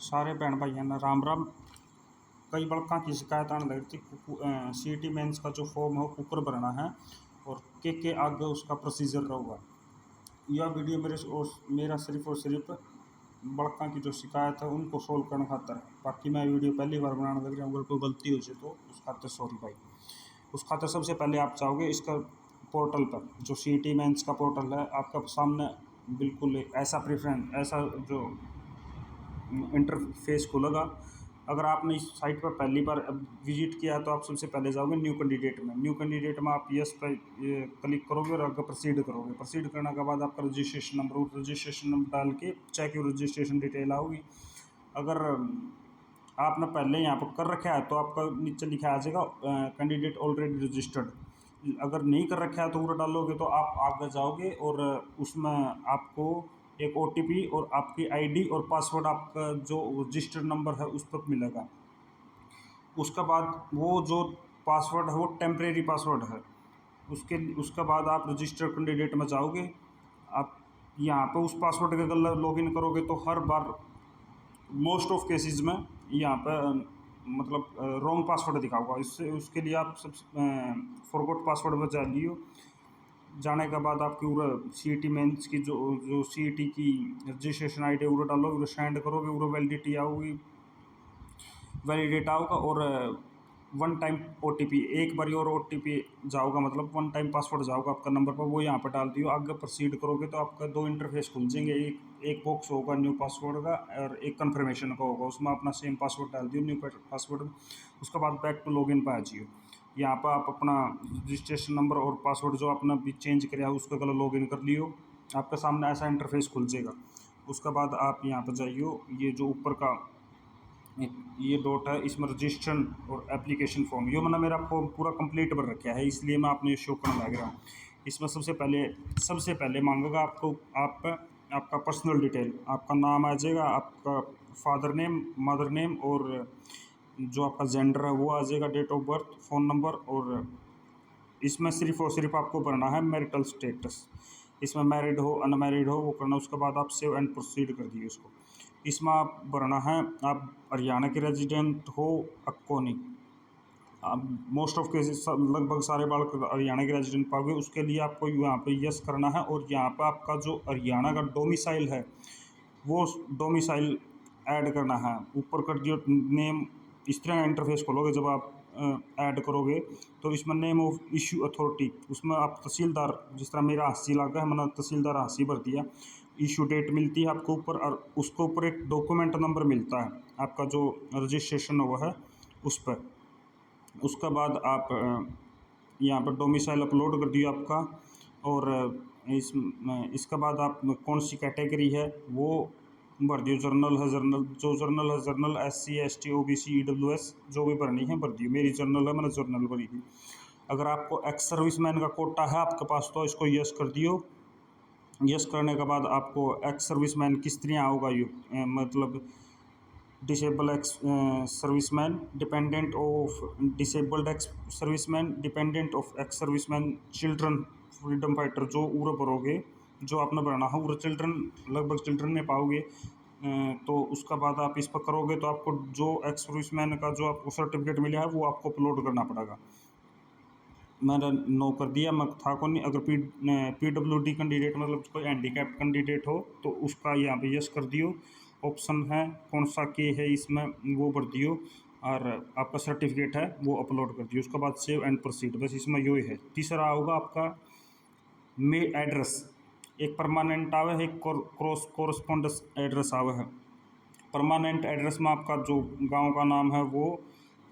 सारे भैन भाइयों ने राम राम। कई बड़का की शिकायत आने लगी थी। सीईटी मेंस का जो फॉर्म है वो कुकर भरना है और के आगे उसका प्रोसीजर रहूगा। यह वीडियो मेरा सिर्फ और सिर्फ बड़का की जो शिकायत है उनको सोल्व करने खातर है। बाकी मैं वीडियो पहली बार बनाने लग रहा हूँ, अगर कोई गलती हो जाए तो उस खातर सॉरी भाई। उस खातर सबसे पहले आप चाहोगे इसका पोर्टल पर, जो सीईटी मेंस का पोर्टल है आपका सामने बिल्कुल ऐसा ऐसा जो इंटरफेस खुलेगा। अगर आपने इस साइट पर पहली बार विजिट किया है तो आप सबसे पहले जाओगे न्यू कैंडिडेट में। न्यू कैंडिडेट में आप यस पर क्लिक करोगे और आगे प्रोसीड करोगे। प्रोसीड करने के बाद आपका रजिस्ट्रेशन नंबर डाल के चेक योर रजिस्ट्रेशन डिटेल आओगी। अगर आपने पहले यहाँ पर कर रखा है तो आपका नीचे लिखा आ जाएगा कैंडिडेट ऑलरेडी रजिस्टर्ड। अगर नहीं कर रखा है तो पूरा डालोगे तो आप आगे जाओगे और उसमें आपको एक ओटीपी और आपकी आईडी और पासवर्ड आपका जो रजिस्टर्ड नंबर है उस पर मिलेगा। उसके बाद वो जो पासवर्ड है वो टेम्परेरी पासवर्ड है। उसके बाद आप रजिस्टर्ड कैंडिडेट में जाओगे। आप यहाँ पे उस पासवर्ड के अगर लॉगिन करोगे तो हर बार मोस्ट ऑफ केसेस में यहाँ पर मतलब रॉन्ग पासवर्ड दिखाऊगा। इससे उसके लिए आप सब फॉरगॉट पासवर्ड में जा लियो। जाने के बाद आपकी पूरा सीईटी मेंस की जो सीईटी की रजिस्ट्रेशन आईडी वो डालोगे, वो सेंड करोगे, वो वैलिडिटी आऊगी, वैलिडेट आऊगा और वन टाइम ओटीपी एक बारी और ओटीपी जाओगा, मतलब वन टाइम पासवर्ड जाओगा आपका नंबर पर, वो यहाँ पर डाल दियो। आगे प्रोसीड करोगे तो आपका दो इंटरफेस खुल जाएंगे। एक बॉक्स होगा न्यू पासवर्ड का और एक कन्फर्मेशन का होगा। उसमें अपना सेम पासवर्ड डाल दियो, न्यू पासवर्ड। उसके बाद बैक टू लॉगिन पर आ जाइए। यहाँ पर आप अपना रजिस्ट्रेशन नंबर और पासवर्ड जो आपने भी चेंज किया है उसका गलत लॉगिन कर लियो। आपके सामने ऐसा इंटरफेस खुल जाएगा। उसके बाद आप यहाँ पर जाइए, ये जो ऊपर का ये डॉट है इसमें रजिस्ट्रेशन और एप्लीकेशन फॉर्म, ये मैंने मेरा फॉर्म पूरा कंप्लीट कर रखा है इसलिए मैं आपने ये शो करने लग रहा हूँ। इसमें सबसे पहले मांगेगा आपको आपका पर्सनल डिटेल, आपका नाम आ जाएगा, आपका फादर नेम, मदर नेम और जो आपका जेंडर है वो आ जाएगा, date of birth, phone number. और इसमें सिर्फ और सिर्फ आपको भरना है मैरिटल स्टेटस। इसमें मैरिड हो अनमैरिड हो वो करना। उसके बाद आप सेव एंड प्रोसीड कर दिए इसको। इसमें आप भरना है आप हरियाणा के रेजिडेंट हो अक्को नहीं। आप मोस्ट ऑफ केसेस लगभग सारे बालक हरियाणा के रेजिडेंट पाओगे। उसके लिए आपको यहाँ पे यस करना है और यहाँ पे आपका जो हरियाणा का डोमिसाइल है वो डोमिसाइल ऐड करना है। ऊपर कर दियो नेम। इस तरह इंटरफेस खोलोगे जब आप ऐड करोगे तो इसमें नेम ऑफ इशू अथॉरिटी, उसमें आप तहसीलदार, जिस तरह मेरा हासी लागा है मैंने तहसीलदार हासी भर दिया। इशू डेट मिलती है आपको ऊपर और उसके ऊपर एक डॉक्यूमेंट नंबर मिलता है आपका जो रजिस्ट्रेशन हुआ है उस पर। उसके बाद आप यहाँ पर डोमिसाइल अपलोड कर दिया आपका। और इसके बाद आप कौन सी कैटेगरी है वो भर दियो। जर्नल है journal SC ST OBC EWS जो भी भरनी है भर दियो। मेरी जर्नल है, मैंने जर्नल भरी थी। अगर आपको एक्स सर्विसमैन का कोटा है आपके पास तो इसको यस कर दियो। यस करने के बाद आपको एक्स सर्विसमैन किस तरह होगा ये मतलब disable ex serviceman, dependent of disabled ex serviceman, dependent of ex serviceman, children, freedom fighter, जो उरा भरोगे जो आपने भरना है उरा चिल्ड्रन, लगभग चिल्ड्रन में पाओगे। तो उसका बाद आप इस पर करोगे तो आपको जो एक्स सर्विसमैन का जो आपको सर्टिफिकेट मिला है वो आपको अपलोड करना पड़ेगा। मैंने नो कर दिया, मैं था को नहीं। अगर PWD कैंडिडेट मतलब कोई हैंडीकैप कैंडिडेट हो तो उसका यहाँ पे यस कर दियो। ऑप्शन है कौन सा के है इसमें वो भर दियो और आपका सर्टिफिकेट है वो अपलोड कर दियो। उसके बाद सेव एंड प्रोसीड, बस इसमें यो है। तीसरा होगा आपका मेल एड्रेस। एक परमानेंट आवे है, एक कोरस्पोंडेंस एड्रेस आवे है। परमानेंट एड्रेस में आपका जो गांव का नाम है वो,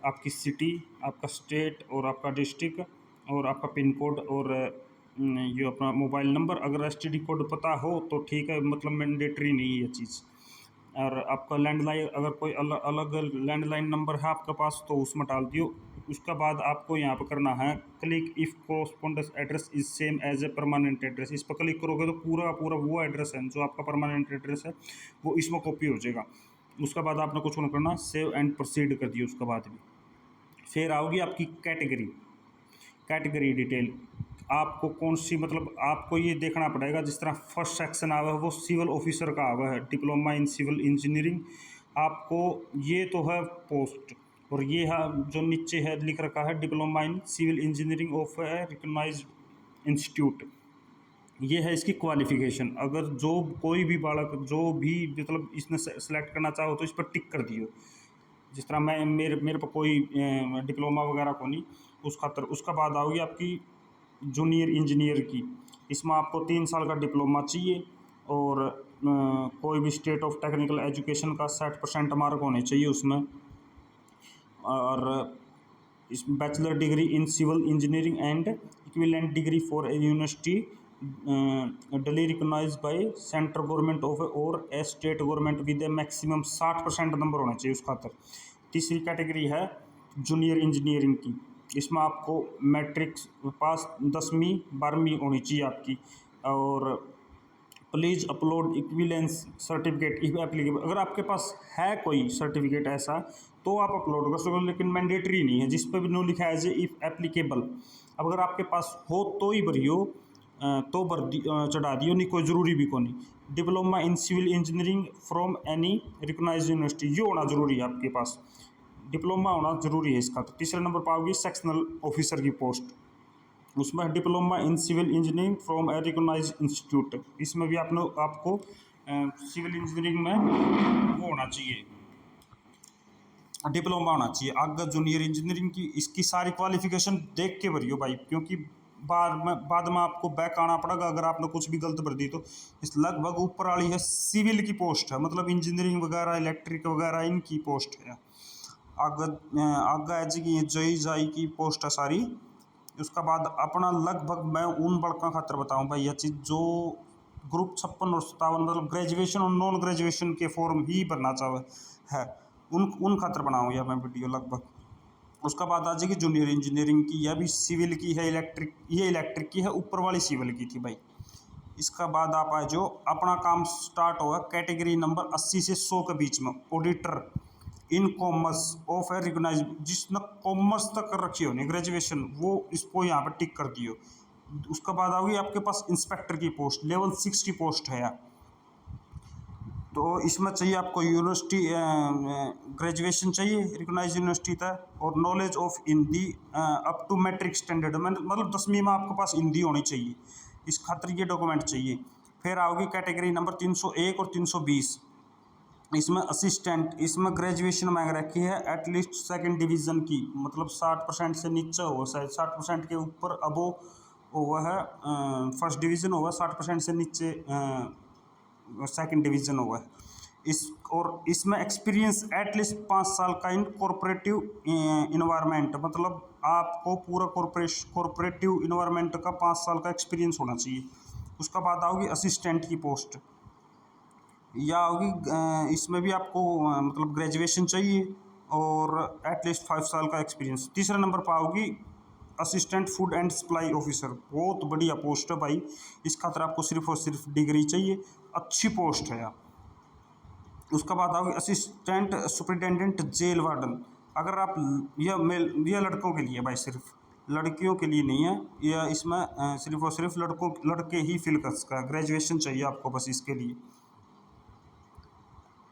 आपकी सिटी, आपका स्टेट और आपका डिस्ट्रिक्ट और आपका पिन कोड और ये अपना मोबाइल नंबर। अगर STD कोड पता हो तो ठीक है, मतलब मैंडेटरी नहीं है ये चीज़। और आपका लैंडलाइन, अगर कोई अलग लैंडलाइन नंबर है आपके पास तो उसमें डाल दियो। उसके बाद आपको यहाँ पर करना है click if correspondence address is same as a permanent address. इस पर क्लिक करोगे तो पूरा वो एड्रेस है जो आपका परमानेंट एड्रेस है वो इसमें कॉपी हो जाएगा। उसके बाद आपने कुछ नहीं करना, सेव एंड प्रोसीड कर दिए। उसके बाद भी फिर आओगी आपकी कैटेगरी डिटेल। आपको कौन सी, मतलब आपको ये देखना पड़ेगा जिस तरह फर्स्ट सेक्शन आवा है वो सिविल ऑफिसर का आवा है, डिप्लोमा इन सिविल इंजीनियरिंग। आपको ये तो है पोस्ट, और ये है जो नीचे है लिख रखा है diploma in civil engineering of a recognized institute, ये है इसकी क्वालिफिकेशन। अगर जो कोई भी बालक जो भी मतलब इसने सेलेक्ट करना चाहो तो इस पर टिक कर दियो। जिस तरह मैं मेरे पर कोई डिप्लोमा वगैरह को नहीं, उस खातर। उसका बाद आओगी आपकी जूनियर इंजीनियर की। इसमें आपको 3 साल का डिप्लोमा चाहिए, और कोई भी स्टेट ऑफ टेक्निकल एजुकेशन का 60% मार्क होने चाहिए उसमें। और इस bachelor degree in civil engineering and equivalent degree for a university duly recognise by central government of और a state government with a maximum 60% number होना चाहिए उस खातर। तीसरी कैटेगरी है जूनियर इंजीनियरिंग की। इसमें आपको मैट्रिक पास 10वीं 12वीं होनी चाहिए आपकी। और please upload equivalence certificate if applicable. अगर आपके पास है कोई सर्टिफिकेट ऐसा तो आप अपलोड कर सकते हो, लेकिन मैंडेटरी नहीं है। जिस पर भी नो लिखा है जे इफ़ एप्लीकेबल, अब अगर आपके पास हो तो ही भरियो, तो भर चढ़ा दियो, नहीं कोई ज़रूरी भी को नहीं। Diploma in civil engineering from any recognized university, ये होना ज़रूरी है आपके पास, डिप्लोमा होना ज़रूरी है इसका। तो तीसरे नंबर पर आओगी सेक्शनल ऑफिसर की पोस्ट। उसमें diploma in civil engineering from a recognized institute. इसमें भी आपको सिविल इंजीनियरिंग में वो होना चाहिए, डिप्लोमा होना चाहिए। आगे जूनियर इंजीनियरिंग की इसकी सारी क्वालिफिकेशन देख के भरियो भाई, क्योंकि बाद में आपको बैक आना पड़ेगा अगर आपने कुछ भी गलत भर दी तो। इस लगभग ऊपर वाली है सिविल की पोस्ट है, मतलब इंजीनियरिंग वगैरह इलेक्ट्रिक वगैरह इनकी पोस्ट है। आगे जी जई जाई की पोस्ट है सारी। उसका बाद अपना लगभग मैं उन बड़का खातर बताऊँ भाई यह चीज़, जो ग्रुप 56 और 57 मतलब ग्रेजुएशन और नॉन ग्रेजुएशन के फॉर्म ही भरना चाहे है, उन खातर बनाऊँ यह मैं वीडियो लगभग। उसका बाद आ जाएगी जूनियर इंजीनियरिंग की, यह भी सिविल की है, इलेक्ट्रिक की है, ऊपर वाली सिविल की थी भाई। इसका बाद आप आ जो अपना काम स्टार्ट होगा कैटेगरी नंबर 80 से 100 के बीच में, auditor in commerce of a recognize, जिसने कॉमर्स तक कर रखी होनी ग्रेजुएशन, वो इसको यहाँ पर टिक कर दियो। उसका बाद आओगी आपके पास इंस्पेक्टर की पोस्ट, लेवल 6 की पोस्ट है। तो इसमें चाहिए आपको यूनिवर्सिटी ग्रेजुएशन चाहिए रिकॉग्नाइज यूनिवर्सिटी तक, और knowledge of Hindi up to matric standard, मतलब 10वीं में आपके पास हिंदी होनी चाहिए, इस खातर ये डॉक्यूमेंट चाहिए। फिर आओगी कैटेगरी नंबर 301 और 320। इसमें असिस्टेंट, इसमें ग्रेजुएशन मांग रखी है एटलीस्ट सेकंड डिवीज़न की, मतलब 60% से नीचे हो, शायद 60% के ऊपर अबो हुआ है फर्स्ट डिवीज़न होगा, 60% से नीचे सेकंड डिवीज़न हुआ है इस। और इसमें एक्सपीरियंस एटलीस्ट 5 साल का इन कॉरपोरेटिव इन्वायरमेंट, मतलब आपको पूरा कॉरपोरेटिव इन्वायरमेंट का 5 साल का एक्सपीरियंस होना चाहिए। उसका बाद आओगी असिस्टेंट की पोस्ट, या होगी इसमें भी आपको मतलब ग्रेजुएशन चाहिए और एटलीस्ट 5 साल का एक्सपीरियंस। तीसरे नंबर पर आओगी assistant food and supply officer, बहुत बढ़िया पोस्ट है भाई, इस खातर आपको सिर्फ और सिर्फ डिग्री चाहिए, अच्छी पोस्ट है। उसका बाद आओगी असिस्टेंट सुपरिटेंडेंट जेल वार्डन। अगर आप यह लड़कों के लिए भाई, सिर्फ लड़कियों के लिए नहीं है यह, इसमें सिर्फ और सिर्फ लड़के ही फिल कर सकता है, ग्रेजुएशन चाहिए आपको बस इसके लिए।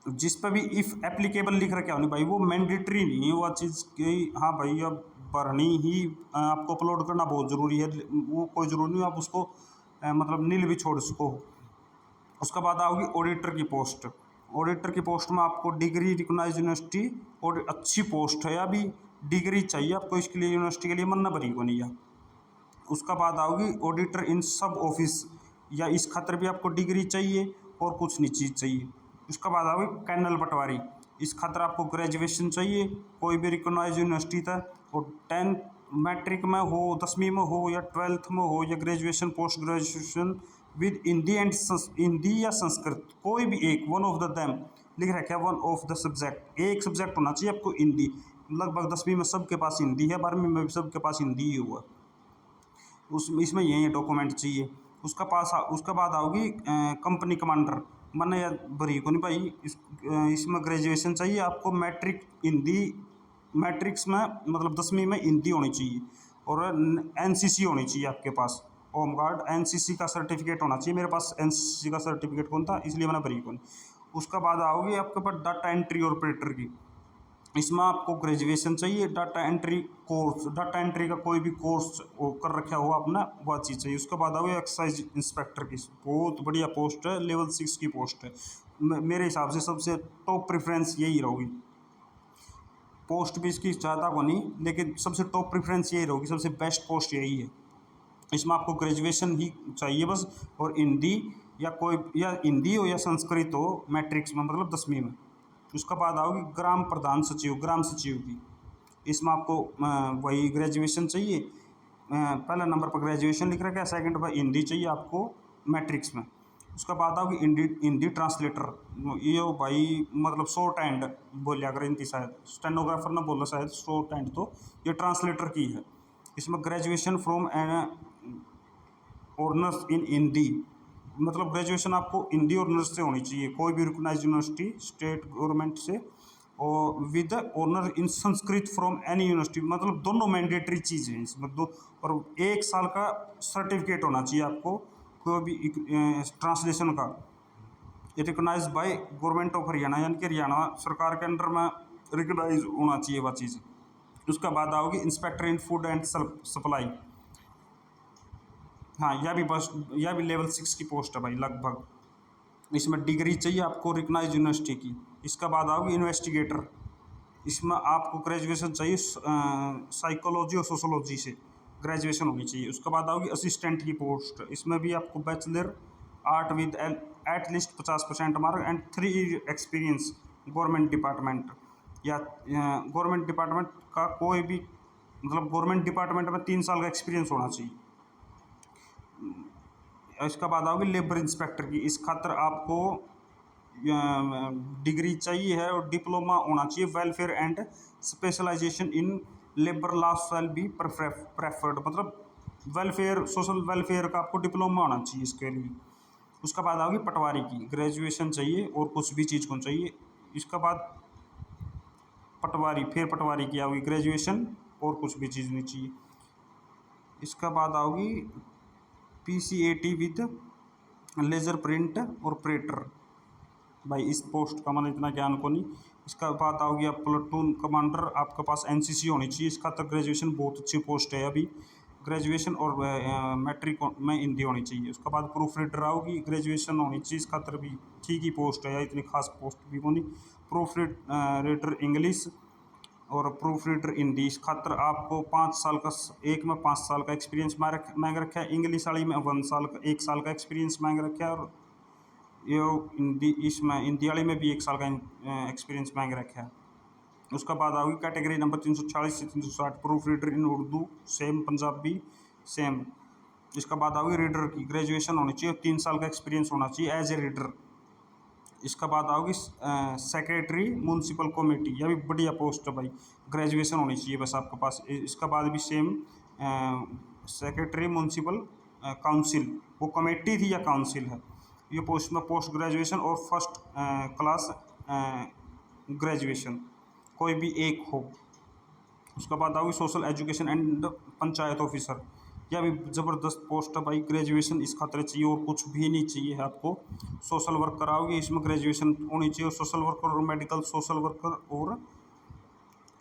जिस पर भी इफ़ एप्लीकेबल लिख रखा है भाई, वो मैंडेटरी नहीं है वो चीज़ कि हाँ भाई अब भरनी ही, आपको अपलोड करना बहुत ज़रूरी है, वो कोई ज़रूरी नहीं, आप उसको मतलब नील भी छोड़ सको। उसका बाद आओगी ऑडिटर की पोस्ट। ऑडिटर की पोस्ट में आपको डिग्री रिकॉग्नाइज यूनिवर्सिटी, और अच्छी पोस्ट है, अभी डिग्री चाहिए आपको इसके लिए, यूनिवर्सिटी के लिए मन्ना भरी को नहीं है। उसका बाद आओगी ऑडिटर इन सब ऑफिस, या इस खातर भी आपको डिग्री चाहिए और कुछ नहीं चीज़ चाहिए। उसका बाद आओगी कैनल पटवारी, इस खातर आपको ग्रेजुएशन चाहिए कोई भी रिकॉग्नाइज यूनिवर्सिटी तक, और 10th मैट्रिक में हो, 10वीं में हो या 12th में हो, या graduation post graduation with Hindi and Hindi या संस्कृत, कोई भी एक, वन ऑफ द देम लिख रखा है, वन ऑफ द सब्जेक्ट, एक सब्जेक्ट होना चाहिए आपको हिंदी। लगभग 10वीं में सबके पास हिंदी है, 12वीं में भी सबके पास हिंदी ही हुआ, इसमें यही डॉक्यूमेंट चाहिए। उसका बाद आओगी कंपनी कमांडर, मैंने यार भरी को नहीं भाई, इसमें ग्रेजुएशन चाहिए आपको, मैट्रिक हिंदी, मैट्रिक्स में मतलब 10वीं में हिंदी होनी चाहिए, और एनसीसी होनी चाहिए आपके पास, होम गार्ड एनसीसी का सर्टिफिकेट होना चाहिए। मेरे पास एनसीसी का सर्टिफिकेट कौन था, इसलिए मैंने भरी को नहीं। उसका बाद आओगी आपके पास डाटा एंट्री ऑपरेटर की। इसमें आपको ग्रेजुएशन चाहिए, data entry course, data entry का कोई भी कोर्स कर रखा हो आपने, वह चीज़ चाहिए। उसके बाद आओगे एक्साइज इंस्पेक्टर की, बहुत बढ़िया पोस्ट है, लेवल 6 की पोस्ट है। मेरे हिसाब से सबसे टॉप प्रेफरेंस यही रहोगी। पोस्ट भी इसकी ज़्यादा को नहीं, लेकिन सबसे टॉप प्रेफरेंस यही रहोगी, सबसे बेस्ट पोस्ट यही है। इसमें आपको ग्रेजुएशन ही चाहिए बस, और हिंदी या कोई, या हिंदी हो या संस्कृत हो मैट्रिक्स में, मतलब 10वीं में। उसका बाद आओगी ग्राम प्रधान सचिव, ग्राम सचिव की। इसमें आपको वही ग्रेजुएशन चाहिए, पहला नंबर पर ग्रेजुएशन लिख रखा है, सेकंड पर हिंदी चाहिए आपको मैट्रिक्स में। उसका बाद आओगी हिंदी ट्रांसलेटर, ये भाई मतलब शॉर्ट हैंड बोलिया अगर हिंदी, शायद स्टेनोग्राफर ना बोला, शायद शॉर्ट हैंड, तो ये ट्रांसलेटर की है। इसमें graduation from an honours in Hindi, मतलब ग्रेजुएशन आपको हिंदी ऑनर्स से होनी चाहिए, कोई भी रिकॉग्नाइज्ड यूनिवर्सिटी स्टेट गवर्नमेंट से, और with honour in Sanskrit from any university, मतलब दोनों मैंडेटरी चीज़ हैं इसमें दो। और 1 साल का सर्टिफिकेट होना चाहिए आपको कोई भी ट्रांसलेशन का, recognize by government of Haryana, यानी कि हरियाणा सरकार के अंडर में रिकॉग्नाइज होना चाहिए वह चीज़। उसका बाद आओगी inspector in food and supply. हाँ, यह भी लेवल 6 की पोस्ट है भाई लगभग। इसमें डिग्री चाहिए आपको रिकॉग्नाइज यूनिवर्सिटी की। इसका बाद आओगी इन्वेस्टिगेटर, इसमें आपको ग्रेजुएशन चाहिए साइकोलॉजी और सोशोलॉजी से ग्रेजुएशन होनी चाहिए। उसके बाद आओगी असिस्टेंट की पोस्ट, इसमें भी आपको bachelor art with at least 50% mark and 3 year experience government department, या गवर्नमेंट डिपार्टमेंट का कोई भी, मतलब गवर्नमेंट डिपार्टमेंट में 3 साल का एक्सपीरियंस होना चाहिए। इसका बाद आओगी लेबर इंस्पेक्टर की, इस खातर आपको डिग्री चाहिए है और डिप्लोमा होना चाहिए। Welfare and specialization in labour law shall be preferred, मतलब वेलफेयर, सोशल वेलफेयर का आपको डिप्लोमा होना चाहिए इसके लिए। उसका बाद आओगी पटवारी की, ग्रेजुएशन चाहिए और कुछ भी चीज़ को चाहिए। इसका बाद पटवारी, फिर पटवारी की आओगी ग्रेजुएशन और कुछ भी चीज़ नहीं चाहिए। इसका बाद आओगी PCAT विद लेज़र प्रिंट और प्रेटर, भाई इस पोस्ट का मैंने इतना ज्ञान को नहीं। इसका बात आओगी आप प्लेटून कमांडर, आपके पास NCC होनी चाहिए, इसका तक ग्रेजुएशन बहुत अच्छी पोस्ट है अभी, ग्रेजुएशन और मैट्रिक में हिंदी होनी चाहिए। उसके बाद प्रूफ रीडर आओगी, ग्रेजुएशन होनी चाहिए, इसका तर भी ठीक ही पोस्ट है, या इतनी खास पोस्ट भी होनी। प्रूफ रीडर इंग्लिश और प्रूफ रीडर हिंदी, इस खातर आपको 5 साल का, एक में 5 साल का एक्सपीरियंस मांग रखा है, इंग्लिश वाली में 1 साल का एक्सपीरियंस मांग रखा है, और ये हिंदी, इसमें हिंदी वाली में भी 1 साल का एक्सपीरियंस मांग रखा है। उसका बाद आओगी कैटेगरी नंबर 340 से 360 प्रूफ रीडर इन उर्दू सेम, पंजाबी सेम। इसका बाद आओगी रीडर की, ग्रेजुएशन होनी चाहिए, 3 साल का एक्सपीरियंस होना चाहिए एज ए रीडर। इसका बाद आओगी सेक्रेटरी म्यूनसिपल कमेटी, यह भी बढ़िया पोस्ट है भाई, ग्रेजुएशन होनी चाहिए बस आपके पास। इसका बाद भी सेम सेक्रेटरी म्यूनसिपल काउंसिल, वो कमेटी थी या काउंसिल है, ये पोस्ट में पोस्ट ग्रेजुएशन और फर्स्ट क्लास ग्रेजुएशन कोई भी एक हो। उसके बाद आओगी social education and panchayat officer, यह भी ज़बरदस्त पोस्ट है भाई, ग्रेजुएशन इस खातिर चाहिए और कुछ भी नहीं चाहिए है आपको। सोशल वर्क कराओगे, इसमें ग्रेजुएशन होनी चाहिए, और सोशल वर्कर और मेडिकल सोशल वर्कर और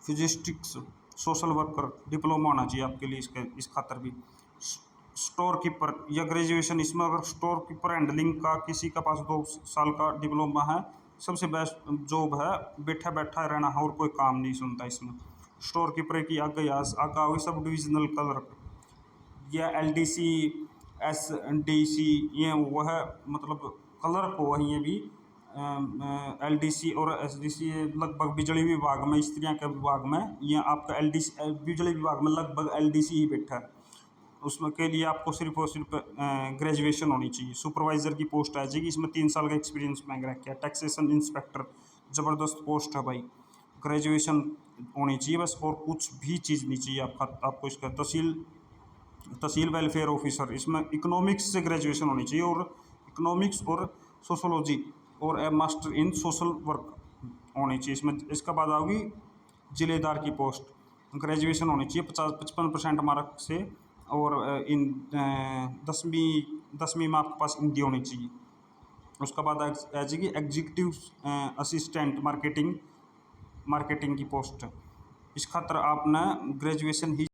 फिजिस्टिक्स सोशल वर्कर डिप्लोमा होना चाहिए आपके लिए इस खातर भी। स्टोर कीपर या ग्रेजुएशन, इसमें अगर स्टोर कीपर हैंडलिंग का किसी का पास 2 साल का डिप्लोमा है, सबसे बेस्ट जॉब है, बैठा बैठा रहना है और कोई काम नहीं सुनता इसमें। स्टोर कीपर की आगे होगी सब डिविजनल क्लर्क या LDC SDC, ये वो है, मतलब क्लर्क हो ये भी। LDC और SDC लगभग बिजली विभाग में, स्त्रियां के विभाग में, ये आपका LDC बिजली विभाग में लगभग LDC ही बैठा है। उसमें के लिए आपको सिर्फ और सिर्फ ग्रेजुएशन होनी चाहिए। सुपरवाइज़र की पोस्ट आ जाएगी, इसमें 3 साल का एक्सपीरियंस मांग रखा है। टैक्सेशन इंस्पेक्टर ज़बरदस्त पोस्ट है भाई, ग्रेजुएशन होनी चाहिए बस, और कुछ भी चीज़ नहीं चाहिए आपको। इसका तहसील वेलफेयर ऑफिसर, इसमें इकोनॉमिक्स से ग्रेजुएशन होनी चाहिए, और इकोनॉमिक्स और सोशोलॉजी और मास्टर इन सोशल वर्क होनी चाहिए इसमें। इसका बाद आओगी जिलेदार की पोस्ट, ग्रेजुएशन होनी चाहिए 55% मार्क से, और इन 10वीं में आपके पास हिंदी होनी चाहिए। उसके बाद आ जाएगी एग्जीक्यूटिव असिस्टेंट मार्केटिंग की पोस्ट। इस खातर आपने ग्रेजुएशन ही